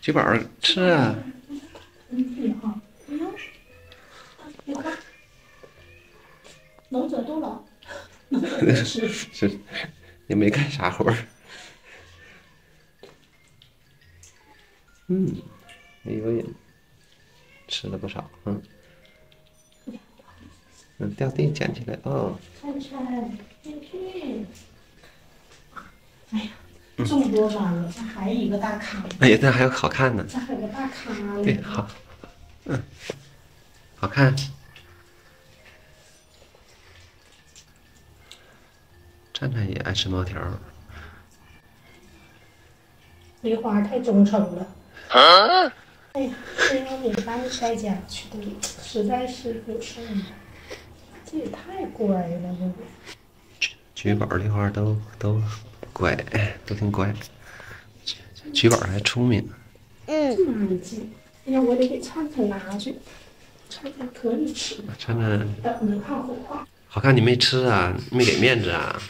菊宝吃啊。能者多劳，能者多吃。是，也没干啥活儿。哎呦也吃了不少，掉地捡起来哦。灿灿，进去。哎呀，这么多碗了，这还一个大糠。哎呀，那还有好看呢。这还有个大糠。对，好，好看。灿灿也爱吃毛条。梨花太忠诚了。哎呀，这要你搬筛家去的，实在是有事儿。这也太乖了，这个。菊宝、梨花都乖，都挺乖。菊宝还聪明。这么安静。哎呀，我得给灿灿拿去。灿灿可以吃。灿灿等着看火化。好看，你没吃啊？没给面子啊？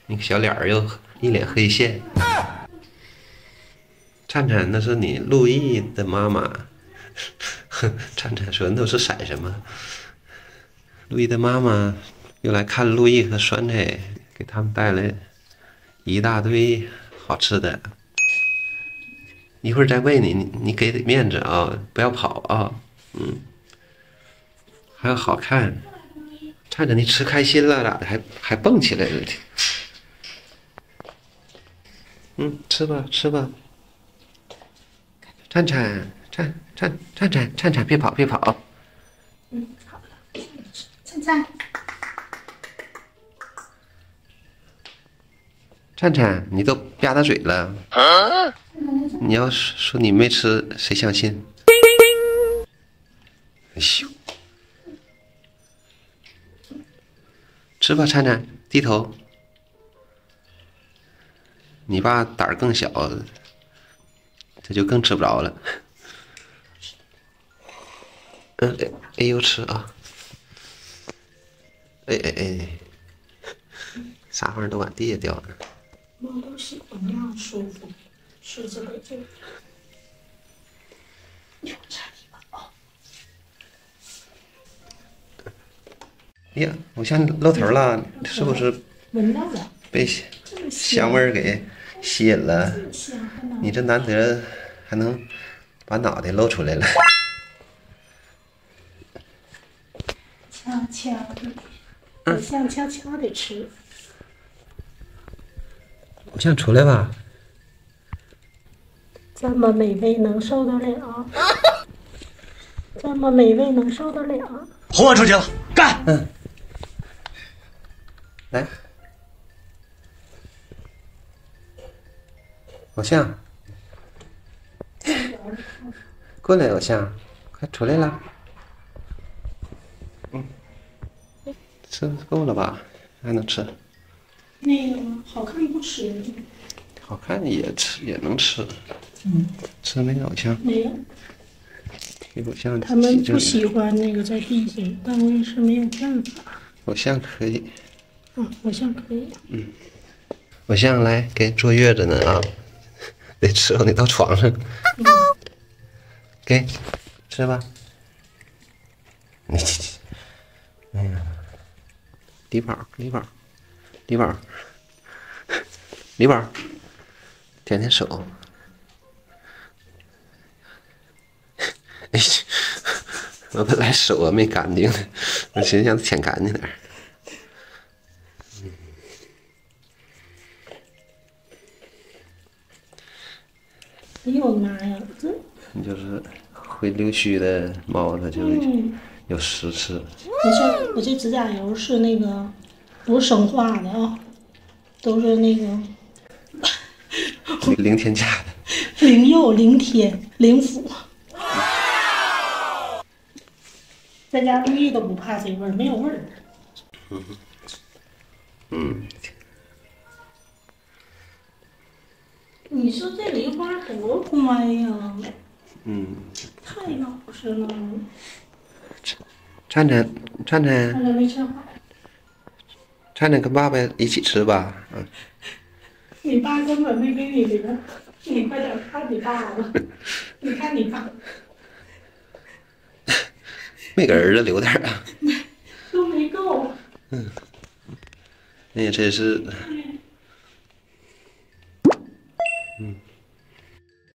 你小脸儿又一脸黑线。灿灿，那是你陆毅的妈妈。灿灿说：“那都是色什么？”陆毅的妈妈又来看陆毅和酸菜，给他们带来一大堆好吃的。一会儿再喂你，你给点面子啊，不要跑啊。还要好看。灿灿，你吃开心了，咋的还蹦起来了？吃吧吃吧。灿灿，灿灿，别跑别跑。好了，灿灿。灿灿，你都吧嗒嘴了。你要说你没吃，谁相信？哎呦，吃吧，灿灿，低头。你爸胆儿更小，这就更吃不着了。哎呦，吃啊！哎，啥玩意儿都往地下掉呢。猫都喜欢那样舒服，吃这个就。有这里吧啊！哎呀，我像露头了，是不是闻到了？被香味儿给吸引了？你这难得还能把脑袋露出来了。悄悄的，我像悄悄的吃。我想出来吧。这么美味能受得了？这么美味能受得了？轰我出去了，干！来，偶像，过来，偶像，快出来了。吃够了吧？还能吃？那个好看不吃。好看也吃，也能吃。吃没有偶像？没有。给偶像他们不喜欢那个在地下，但我也是没有办法。偶像可以。偶像可以。偶像来给坐月子呢啊，得伺候你到床上。给吃吧。你，哎呀，梨宝，舔舔手。哎，我本来手还没干净呢，我寻思让他舔干净点儿。哎呦妈呀，这你就是会溜须的猫，它就有食吃。我这指甲油是那个不是生化的啊，都是那个零添加的。零釉、零添、零辅。在家陆毅都不怕这味儿，没有味儿。你说这梨花多乖呀！太老实了。灿灿看着没吃好。跟爸爸一起吃吧。你爸根本没给你留。你快点看你爸了，你看你爸。没给儿子留点啊？都没够。哎呀，真是，